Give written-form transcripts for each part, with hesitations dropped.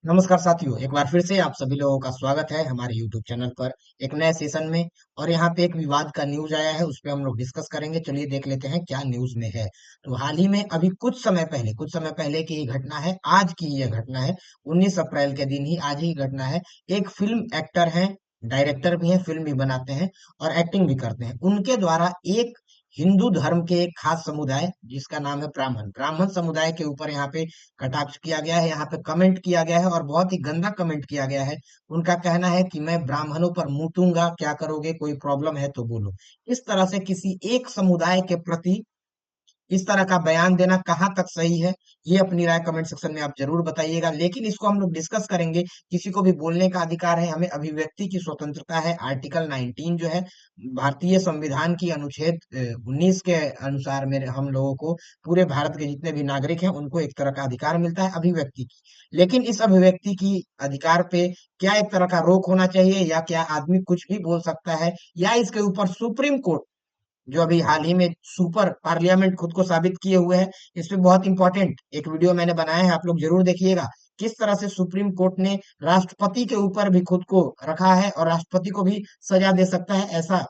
नमस्कार साथियों, एक बार फिर से आप सभी लोगों का स्वागत है हमारे YouTube चैनल पर एक नए सेशन में। और यहाँ पे एक विवाद का न्यूज आया है, उस पे हम लोग डिस्कस करेंगे। चलिए देख लेते हैं क्या न्यूज में है। तो हाल ही में अभी कुछ समय पहले की ही घटना है, आज की यह घटना है। 19 अप्रैल के दिन ही आज ही घटना है। एक फिल्म एक्टर हैं, डायरेक्टर भी हैं, फिल्म भी बनाते हैं और एक्टिंग भी करते हैं। उनके द्वारा एक हिंदू धर्म के एक खास समुदाय जिसका नाम है ब्राह्मण ब्राह्मण समुदाय के ऊपर यहाँ पे कटाक्ष किया गया है, यहाँ पे कमेंट किया गया है और बहुत ही गंदा कमेंट किया गया है। उनका कहना है कि मैं ब्राह्मणों पर मुतूंगा, क्या करोगे, कोई प्रॉब्लम है तो बोलो। इस तरह से किसी एक समुदाय के प्रति इस तरह का बयान देना कहाँ तक सही है, ये अपनी राय कमेंट सेक्शन में आप जरूर बताइएगा। लेकिन इसको हम लोग डिस्कस करेंगे। किसी को भी बोलने का अधिकार है, हमें अभिव्यक्ति की स्वतंत्रता है। आर्टिकल 19 जो है भारतीय संविधान की अनुच्छेद 19 के अनुसार मेरे हम लोगों को, पूरे भारत के जितने भी नागरिक हैं, उनको एक तरह का अधिकार मिलता है अभिव्यक्ति की। लेकिन इस अभिव्यक्ति की अधिकार पे क्या एक तरह का रोक होना चाहिए, या क्या आदमी कुछ भी बोल सकता है, या इसके ऊपर सुप्रीम कोर्ट जो अभी हाल ही में सुपर पार्लियामेंट खुद को साबित किए हुए है, इस पे बहुत इंपॉर्टेंट एक वीडियो मैंने बनाया है, आप लोग जरूर देखिएगा। किस तरह से सुप्रीम कोर्ट ने राष्ट्रपति के ऊपर भी खुद को रखा है और राष्ट्रपति को भी सजा दे सकता है, ऐसा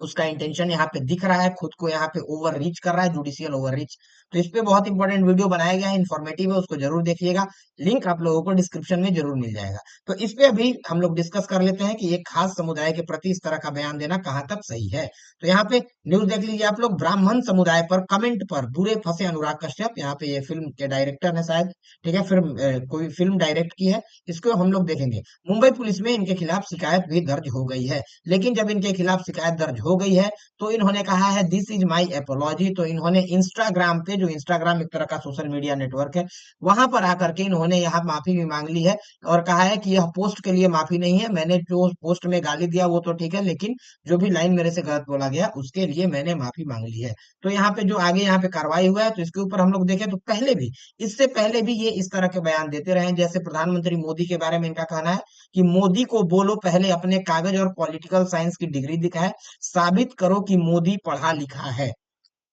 उसका इंटेंशन यहाँ पे दिख रहा है। खुद को यहाँ पे ओवर रीच कर रहा है, जुडिशियल ओवर रीच। तो इस पे बहुत इंपॉर्टेंट वीडियो बनाया गया है, इन्फॉर्मेटिव है, उसको जरूर देखिएगा। लिंक आप लोगों को डिस्क्रिप्शन में जरूर मिल जाएगा। तो इस पे अभी हम लोग डिस्कस कर लेते हैं कि एक खास समुदाय के प्रति इस तरह का बयान देना कहाँ तक सही है। तो यहाँ पे न्यूज देख लीजिए आप लोग। ब्राह्मण समुदाय पर कमेंट पर बुरे फंसे अनुराग कश्यप, यहाँ पे ये फिल्म के डायरेक्टर है शायद। ठीक है, फिल्म कोई फिल्म डायरेक्ट की है, इसको हम लोग देखेंगे। मुंबई पुलिस में इनके खिलाफ शिकायत भी दर्ज हो गई है। लेकिन जब इनके खिलाफ शिकायत दर्ज हो गई है तो इन्होंने कहा है दिस इज माई एपोलॉजी। तो इन्होंने इंस्टाग्राम पे, जो इंस्टाग्राम एक तरह का सोशल मीडिया नेटवर्क है, वहां पर आकर के इन्होंने यहाँ माफी भी मांग ली है। और कहा है कि यह पोस्ट के लिए माफी नहीं है, मैंने जो पोस्ट में गाली दिया वो तो ठीक है, लेकिन जो भी लाइन मेरे से गलत बोला गया उसके लिए मैंने माफी मांग ली है। तो यहाँ पे जो आगे यहाँ पे कार्रवाई हुआ है, तो इसके ऊपर हम लोग देखें तो पहले भी, इससे पहले भी ये इस तरह के बयान देते रहे हैं। जैसे प्रधानमंत्री मोदी के बारे में इनका कहना है कि मोदी को बोलो पहले अपने कागज और पॉलिटिकल साइंस की डिग्री दिखाए, साबित करो कि मोदी पढ़ा लिखा है।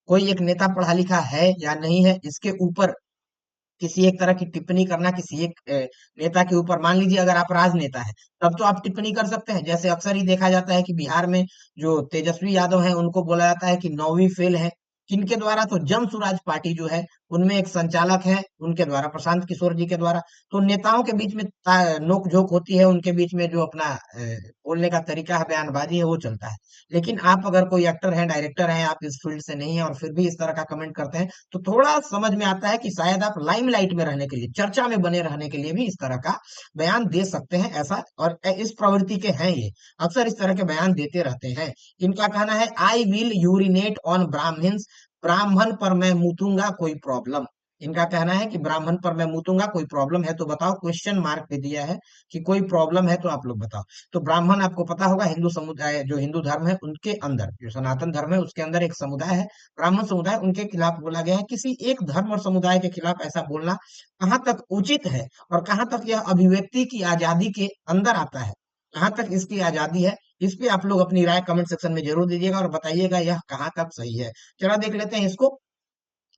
कोई एक नेता पढ़ा लिखा है या नहीं है, इसके ऊपर किसी एक तरह की टिप्पणी करना, किसी एक नेता के ऊपर, मान लीजिए अगर आप राजनेता है तब तो आप टिप्पणी कर सकते हैं। जैसे अक्सर ही देखा जाता है कि बिहार में जो तेजस्वी यादव हैं उनको बोला जाता है कि नौवीं फेल है। किनके द्वारा? तो जन सुराज पार्टी जो है, उनमें एक संचालक है, उनके द्वारा, प्रशांत किशोर जी के द्वारा। तो नेताओं के बीच में नोक झोंक होती है, उनके बीच में जो अपना बोलने का तरीका है, बयानबाजी है, वो चलता है। लेकिन आप अगर कोई एक्टर हैं, डायरेक्टर हैं, आप इस फील्ड से नहीं है और फिर भी इस तरह का कमेंट करते हैं, तो थोड़ा समझ में आता है कि शायद आप लाइमलाइट में रहने के लिए, चर्चा में बने रहने के लिए भी इस तरह का बयान दे सकते हैं, ऐसा। और इस प्रवृत्ति के हैं ये, अक्सर इस तरह के बयान देते रहते हैं। इनका कहना है I will urinate on Brahmins, ब्राह्मण पर मैं मूतूंगा, कोई प्रॉब्लम? इनका कहना है कि ब्राह्मण पर मैं मूतूंगा, कोई प्रॉब्लम है तो बताओ। क्वेश्चन मार्क पे दिया है कि कोई प्रॉब्लम है तो आप लोग बताओ। तो ब्राह्मण आपको पता होगा, हिंदू समुदाय, जो हिंदू धर्म है उनके अंदर, जो सनातन धर्म है उसके अंदर एक समुदाय है ब्राह्मण समुदाय, उनके खिलाफ बोला गया है। किसी एक धर्म और समुदाय के खिलाफ ऐसा बोलना कहाँ तक उचित है और कहाँ तक यह अभिव्यक्ति की आजादी के अंदर आता है, कहाँ तक इसकी आजादी है, इस पे आप लोग अपनी राय कमेंट सेक्शन में जरूर दीजिएगा और बताइएगा यह कहाँ तक सही है। चलो देख लेते हैं इसको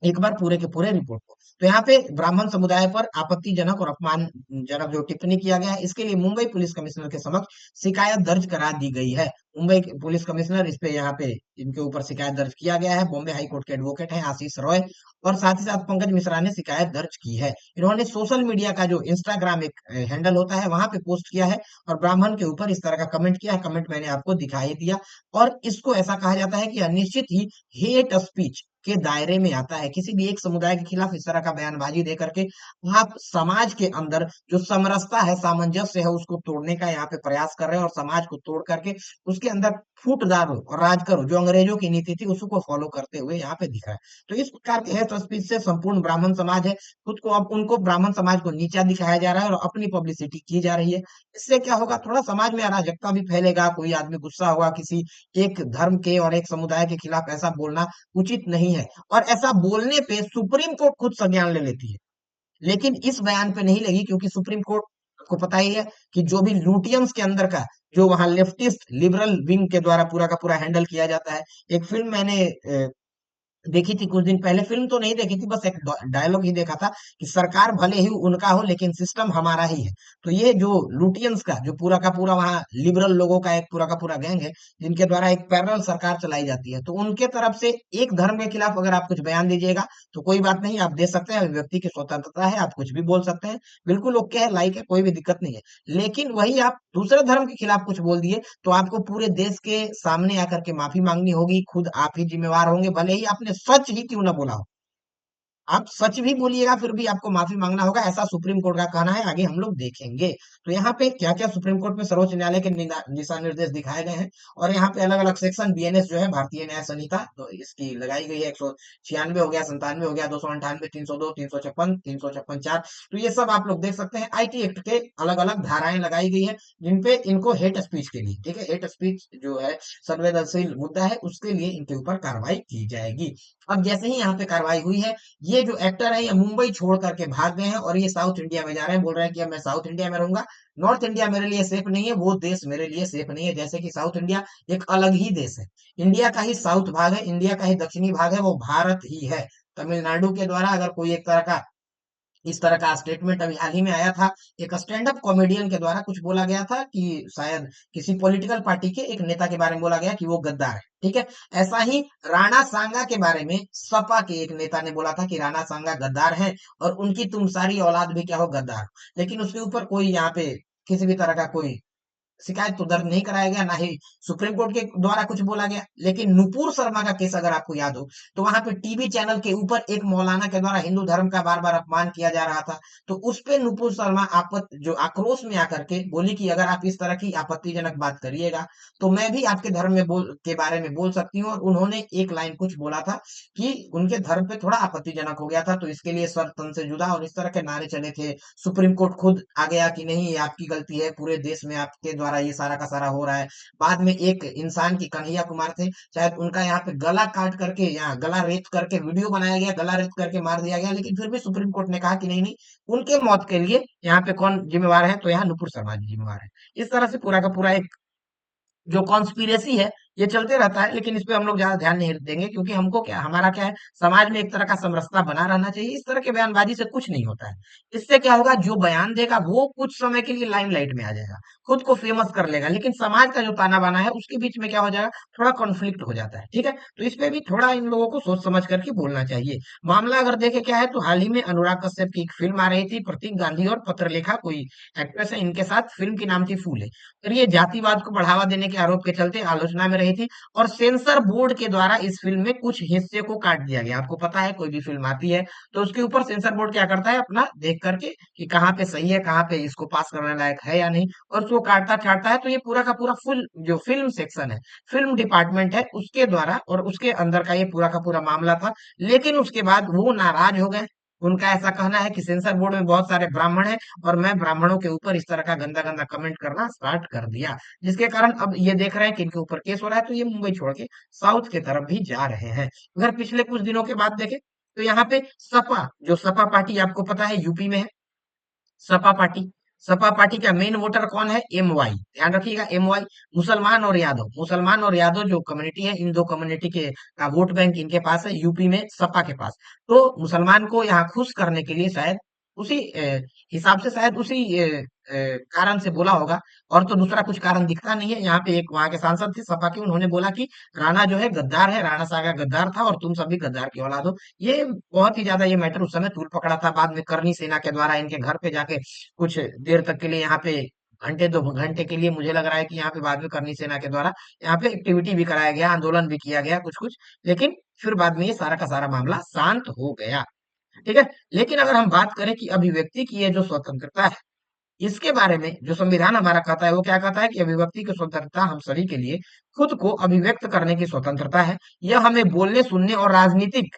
एक बार पूरे के पूरे रिपोर्ट को। तो यहाँ पे ब्राह्मण समुदाय पर आपत्तिजनक और अपमानजनक जो टिप्पणी किया गया है, इसके लिए मुंबई पुलिस कमिश्नर के समक्ष शिकायत दर्ज करा दी गई है। मुंबई के पुलिस कमिश्नर, इस पे यहाँ पे इनके ऊपर शिकायत दर्ज किया गया है। बॉम्बे हाई कोर्ट के एडवोकेट हैं आशीष रॉय, और साथ ही साथ पंकज मिश्रा ने शिकायत दर्ज की है। इन्होंने सोशल मीडिया का जो इंस्टाग्राम एक हैंडल होता है, वहां पे पोस्ट किया है और ब्राह्मण के ऊपर इस तरह का कमेंट किया है। कमेंट मैंने आपको दिखाई दिया। और इसको ऐसा कहा जाता है कि यह निश्चित ही हेट स्पीच के दायरे में आता है। किसी भी एक समुदाय के खिलाफ इस तरह का बयानबाजी दे करके आप समाज के अंदर जो समरसता है, सामंजस्य है, उसको तोड़ने का यहाँ पे प्रयास कर रहे हैं और समाज को तोड़ करके उसके अंदर फूट डालो और राज करो, जो अंग्रेजों की नीति थी उसको फॉलो करते हुए यहाँ पे दिख रहा है। तो इस प्रकार के हेट स्पीच से संपूर्ण ब्राह्मण समाज है, खुद को, अब उनको ब्राह्मण समाज को नीचा दिखाया जा रहा है और अपनी पब्लिसिटी की जा रही है। इससे क्या होगा, थोड़ा समाज में अराजकता भी फैलेगा, कोई आदमी गुस्सा होगा। किसी एक धर्म के और एक समुदाय के खिलाफ ऐसा बोलना उचित नहीं है, और ऐसा बोलने पे सुप्रीम कोर्ट खुद संज्ञान ले लेती है। लेकिन इस बयान पे नहीं लगी, क्योंकि सुप्रीम कोर्ट को पता ही है कि जो भी लुटियंस के अंदर का, जो वहां लेफ्टिस्ट लिबरल विंग के द्वारा पूरा का पूरा हैंडल किया जाता है। एक फिल्म मैंने देखी थी कुछ दिन पहले, फिल्म तो नहीं देखी थी, बस एक डायलॉग ही देखा था कि सरकार भले ही उनका हो लेकिन सिस्टम हमारा ही है। तो ये जो लुटियंस का जो पूरा का पूरा वहाँ लिबरल लोगों का एक पूरा का पूरा गैंग है, जिनके द्वारा एक पैरेलल सरकार चलाई जाती है, तो उनके तरफ से एक धर्म के खिलाफ अगर आप कुछ बयान दीजिएगा तो कोई बात नहीं, आप दे सकते हैं, अभिव्यक्ति की स्वतंत्रता है, आप कुछ भी बोल सकते हैं, बिल्कुल ओके है, लाइक है, कोई भी दिक्कत नहीं है। लेकिन वही आप दूसरे धर्म के खिलाफ कुछ बोल दिए तो आपको पूरे देश के सामने आकर के माफी मांगनी होगी, खुद आप ही जिम्मेवार होंगे, भले ही आपने सच ही क्यों ना बोला हो। आप सच भी बोलिएगा फिर भी आपको माफी मांगना होगा, ऐसा सुप्रीम कोर्ट का कहना है, आगे हम लोग देखेंगे। तो यहाँ पे क्या क्या सुप्रीम कोर्ट में सर्वोच्च न्यायालय के दिशा निर्देश दिखाए गए हैं, और यहाँ पे अलग अलग सेक्शन बीएनएस जो है भारतीय न्याय संहिता, तो इसकी लगाई गई है 196 हो गया, 97 हो गया, 298, 302, 356, 356 4। तो ये सब आप लोग देख सकते हैं, आईटी एक्ट के अलग अलग धाराएं लगाई गई है, जिनपे इनको हेट स्पीच के लिए, ठीक है, हेट स्पीच जो है संवेदनशील मुद्दा है, उसके लिए इनके ऊपर कार्रवाई की जाएगी। अब जैसे ही यहाँ पे कार्रवाई हुई है, ये जो एक्टर है ये मुंबई छोड़ करके भाग गए हैं और ये साउथ इंडिया में जा रहे हैं, बोल रहे हैं कि अब मैं साउथ इंडिया में रहूंगा, नॉर्थ इंडिया मेरे लिए सेफ नहीं है, वो देश मेरे लिए सेफ नहीं है। जैसे कि साउथ इंडिया एक अलग ही देश है, इंडिया का ही साउथ भाग है, इंडिया का ही दक्षिणी भाग है, वो भारत ही है। तमिलनाडु के द्वारा अगर कोई एक तरह का इस तरह का स्टेटमेंट अभी हाल ही में आया था, एक स्टैंड अप कॉमेडियन के द्वारा कुछ बोला गया था कि शायद किसी पॉलिटिकल पार्टी के एक नेता के बारे में बोला गया कि वो गद्दार है, ठीक है। ऐसा ही राणा सांगा के बारे में सपा के एक नेता ने बोला था कि राणा सांगा गद्दार है और उनकी तुम सारी औलाद भी क्या हो, गद्दार हो। लेकिन उसके ऊपर कोई यहाँ पे किसी भी तरह का कोई शिकायत तो दर्ज नहीं कराया गया, ना ही सुप्रीम कोर्ट के द्वारा कुछ बोला गया। लेकिन नुपुर शर्मा का केस अगर आपको याद हो, तो वहां पे टीवी चैनल के ऊपर एक मौलाना के द्वारा हिंदू धर्म का बार बार अपमान किया जा रहा था, तो उस पे नुपुर शर्मा जो आक्रोश में आकर के बोली कि अगर आप इस तरह की आपत्तिजनक बात करिएगा तो मैं भी आपके धर्म में के बारे में बोल सकती हूँ। और उन्होंने एक लाइन कुछ बोला था कि उनके धर्म पे थोड़ा आपत्तिजनक हो गया था, तो इसके लिए सर तन से जुदा और इस तरह के नारे चले थे। सुप्रीम कोर्ट खुद आ गया कि नहीं ये आपकी गलती है, पूरे देश में आपके द्वारा ये सारा का सारा हो रहा है। बाद में एक इंसान की, कन्हैया कुमार थे शायद, उनका यहाँ पे गला काट करके, यहाँ गला रेत करके वीडियो बनाया गया, गला रेत करके मार दिया गया, लेकिन फिर भी सुप्रीम कोर्ट ने कहा कि नहीं नहीं, उनके मौत के लिए यहाँ पे कौन जिम्मेवार है, तो यहाँ नुपुर शर्मा जी जिम्मेवार है। इस तरह से पूरा का पूरा एक जो कॉन्स्पिरेसी है ये चलते रहता है, लेकिन इस पे हम लोग ज्यादा ध्यान नहीं देंगे, क्योंकि हमको क्या, हमारा क्या है, समाज में एक तरह का समरसता बना रहना चाहिए। इस तरह के बयानबाजी से कुछ नहीं होता है। इससे क्या होगा, जो बयान देगा वो कुछ समय के लिए लाइमलाइट में आ जाएगा, खुद को फेमस कर लेगा, लेकिन समाज का जो ताना बाना है उसके बीच में क्या हो जाएगा, थोड़ा कॉन्फ्लिक्ट हो जाता है, ठीक है। तो इस पे भी थोड़ा इन लोगों को सोच समझ करके बोलना चाहिए। मामला अगर देखे क्या है, तो हाल ही में अनुराग कश्यप की एक फिल्म आ रही थी, प्रतीक गांधी और पत्रलेखा कोई एक्ट्रेस है, इनके साथ, फिल्म की नाम थी फूले, और ये जातिवाद को बढ़ावा देने के आरोप के चलते आलोचना में रही थी, और सेंसर बोर्ड के द्वारा इस फिल्म में कुछ हिस्से को काट दिया गया। आपको पता है कोई भी फिल्म आती है तो उसके ऊपर सेंसर बोर्ड क्या करता है, अपना देख करके कि कहाँ पे सही है, कहाँ पे इसको पास करने लायक है या नहीं, और उसको काटता छाटता है। तो ये पूरा का पूरा फुल जो फिल्म सेक्शन है, फिल्म डिपार्टमेंट है, उसके द्वारा और उसके अंदर का ये पूरा का पूरा मामला था। लेकिन उसके बाद वो नाराज हो गए। उनका ऐसा कहना है कि सेंसर बोर्ड में बहुत सारे ब्राह्मण हैं और मैं ब्राह्मणों के ऊपर इस तरह का गंदा गंदा कमेंट करना स्टार्ट कर दिया, जिसके कारण अब ये देख रहे हैं कि इनके ऊपर केस हो रहा है, तो ये मुंबई छोड़ के साउथ की तरफ भी जा रहे हैं। अगर पिछले कुछ दिनों के बाद देखें, तो यहाँ पे सपा, जो सपा पार्टी आपको पता है यूपी में है, सपा पार्टी, सपा पार्टी का मेन वोटर कौन है, एम वाई, ध्यान रखिएगा, एम वाई, मुसलमान और यादव, मुसलमान और यादव जो कम्युनिटी है, इन दो कम्युनिटी के का वोट बैंक इनके पास है यूपी में, सपा के पास। तो मुसलमान को यहाँ खुश करने के लिए शायद उसी हिसाब से, शायद उसी कारण से बोला होगा, और तो दूसरा कुछ कारण दिखता नहीं है। यहाँ पे एक वहां के सांसद थे सपा के, उन्होंने बोला कि राणा जो है गद्दार है, राणा सागा गद्दार था और तुम सभी गद्दार की औलाद हो। ये बहुत ही ज्यादा ये मैटर उस समय तूल पकड़ा था। बाद में करनी सेना के द्वारा इनके घर पे जाके कुछ देर तक के लिए, यहाँ पे घंटे दो घंटे के लिए, मुझे लग रहा है कि यहाँ पे बाद में करनी सेना के द्वारा यहाँ पे एक्टिविटी भी कराया गया, आंदोलन भी किया गया कुछ कुछ, लेकिन फिर बाद में ये सारा का सारा मामला शांत हो गया, ठीक है। लेकिन अगर हम बात करें कि अभिव्यक्ति की ये जो स्वतंत्रता है, इसके बारे में जो संविधान हमारा कहता है, वो क्या कहता है कि अभिव्यक्ति की स्वतंत्रता हम सभी के लिए, खुद को अभिव्यक्त करने की स्वतंत्रता है। यह हमें बोलने, सुनने और राजनीतिक,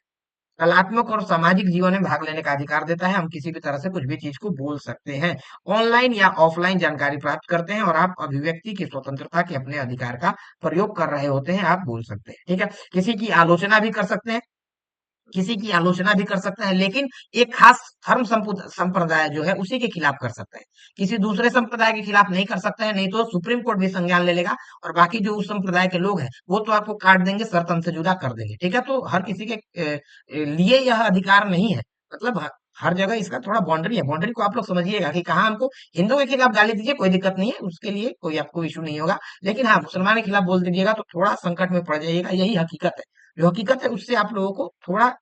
कलात्मक और सामाजिक जीवन में भाग लेने का अधिकार देता है। हम किसी भी तरह से कुछ भी चीज को बोल सकते हैं, ऑनलाइन या ऑफलाइन जानकारी प्राप्त करते हैं, और आप अभिव्यक्ति की स्वतंत्रता के अपने अधिकार का प्रयोग कर रहे होते हैं, आप बोल सकते हैं, ठीक है। किसी की आलोचना भी कर सकते हैं, किसी की आलोचना भी कर सकता है, लेकिन एक खास धर्म संप्रदाय जो है उसी के खिलाफ कर सकता है। किसी दूसरे संप्रदाय के खिलाफ नहीं कर सकता है, नहीं तो सुप्रीम कोर्ट भी संज्ञान ले लेगा और बाकी जो उस संप्रदाय के लोग हैं वो तो आपको काट देंगे, सर तन से जुदा कर देंगे। ठीक है, तो हर किसी के लिए यह अधिकार नहीं है। मतलब हर जगह इसका थोड़ा बाउंड्री है, बाउंड्री को आप लोग समझिएगा कि कहाँ हमको हिंदुओं के खिलाफ गाली दीजिए, कोई दिक्कत नहीं है, उसके लिए कोई आपको इशू नहीं होगा। लेकिन हाँ, मुसलमान के खिलाफ बोल दीजिएगा तो थोड़ा संकट में पड़ जाइएगा, यही हकीकत है। जो हकीकत है उससे आप लोगों को थोड़ा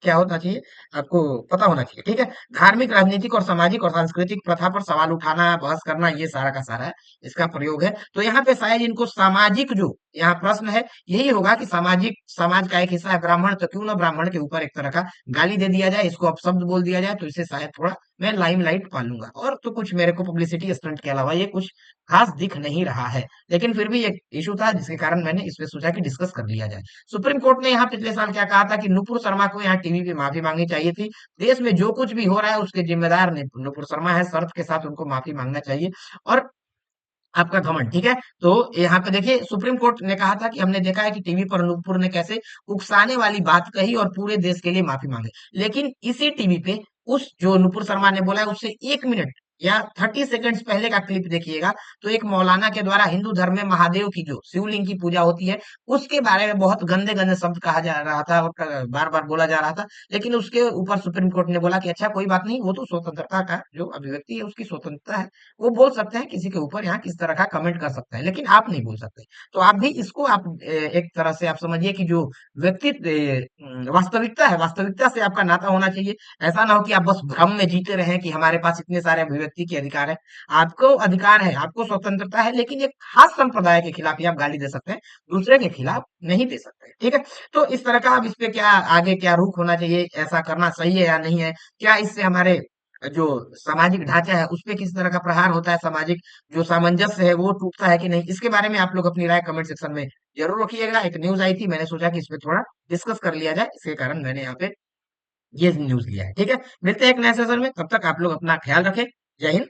क्या होना चाहिए, आपको पता होना चाहिए। ठीक है, धार्मिक, राजनीतिक और सामाजिक और सांस्कृतिक प्रथा पर सवाल उठाना, बहस करना, ये सारा का सारा है इसका प्रयोग है। तो यहाँ पे शायद इनको सामाजिक जो यहाँ प्रश्न है यही होगा कि सामाजिक, समाज का एक हिस्सा है ब्राह्मण, तो क्यों ना ब्राह्मण के ऊपर एक तरह का गाली दे दिया जाए, इसको अपशब्द बोल दिया जाए, तो इससे शायद थोड़ा मैं लाइमलाइट पा लूंगा। और तो कुछ मेरे को पब्लिसिटी स्टंट के अलावा ये कुछ खास दिख नहीं रहा है। लेकिन फिर भी एक इशू था जिसके कारण मैंने इस पे सोचा कि डिस्कस कर लिया जाए। सुप्रीम कोर्ट ने यहाँ पिछले साल क्या कहा था कि नुपुर शर्मा को यहाँ टीवी पे माफी मांगनी चाहिए थी। देश में जो कुछ भी हो रहा है उसके जिम्मेदार नुपुर शर्मा है, शर्त के साथ उनको माफी मांगना चाहिए। और आपका घमंड, ठीक है। तो यहाँ पे देखिए सुप्रीम कोर्ट ने कहा था कि हमने देखा है कि टीवी पर नुपुर ने कैसे उकसाने वाली बात कही और पूरे देश के लिए माफी मांगे। लेकिन इसी टीवी पे उस जो नुपुर शर्मा ने बोला है उससे 1 मिनट या 30 सेकंड्स पहले का क्लिप देखिएगा, तो एक मौलाना के द्वारा हिंदू धर्म में महादेव की जो शिवलिंग की पूजा होती है उसके बारे में बहुत गंदे गंदे शब्द कहा जा रहा था और बार बार बोला जा रहा था। लेकिन उसके ऊपर सुप्रीम कोर्ट ने बोला कि अच्छा कोई बात नहीं, वो तो स्वतंत्रता का जो अभिव्यक्ति है उसकी स्वतंत्रता है, वो बोल सकते हैं, किसी के ऊपर यहाँ किस तरह का कमेंट कर सकते हैं, लेकिन आप नहीं बोल सकते। तो आप भी इसको आप एक तरह से आप समझिए कि जो वास्तविकता है, वास्तविकता से आपका नाता होना चाहिए। ऐसा ना हो कि आप बस भ्रम में जीते रहें कि हमारे पास इतने सारे अभिव्यक्ति के अधिकार है। आपको अधिकार है, आपको स्वतंत्रता है, लेकिन एक खास संप्रदाय के खिलाफ ही आप गाली दे सकते हैं, दूसरे के खिलाफ नहीं दे सकते। ठीक है, तो इस तरह का अब इस पे क्या आगे क्या रुख होना चाहिए, ऐसा करना सही है या नहीं है, क्या इससे हमारे जो सामाजिक ढांचा है उस पे किस तरह का प्रहार होता है, सामाजिक जो सामंजस्य है वो टूटता है कि नहीं, इसके बारे में आप लोग अपनी राय कमेंट सेक्शन में जरूर रखिएगा। एक न्यूज आई थी, मैंने सोचा कि इस पे थोड़ा डिस्कस कर लिया जाए, इसके कारण मैंने यहाँ पे ये न्यूज लिया है। ठीक है, मिलते हैं एक नए सेशन में, तब तक आप लोग अपना ख्याल रखें। जय हिंद।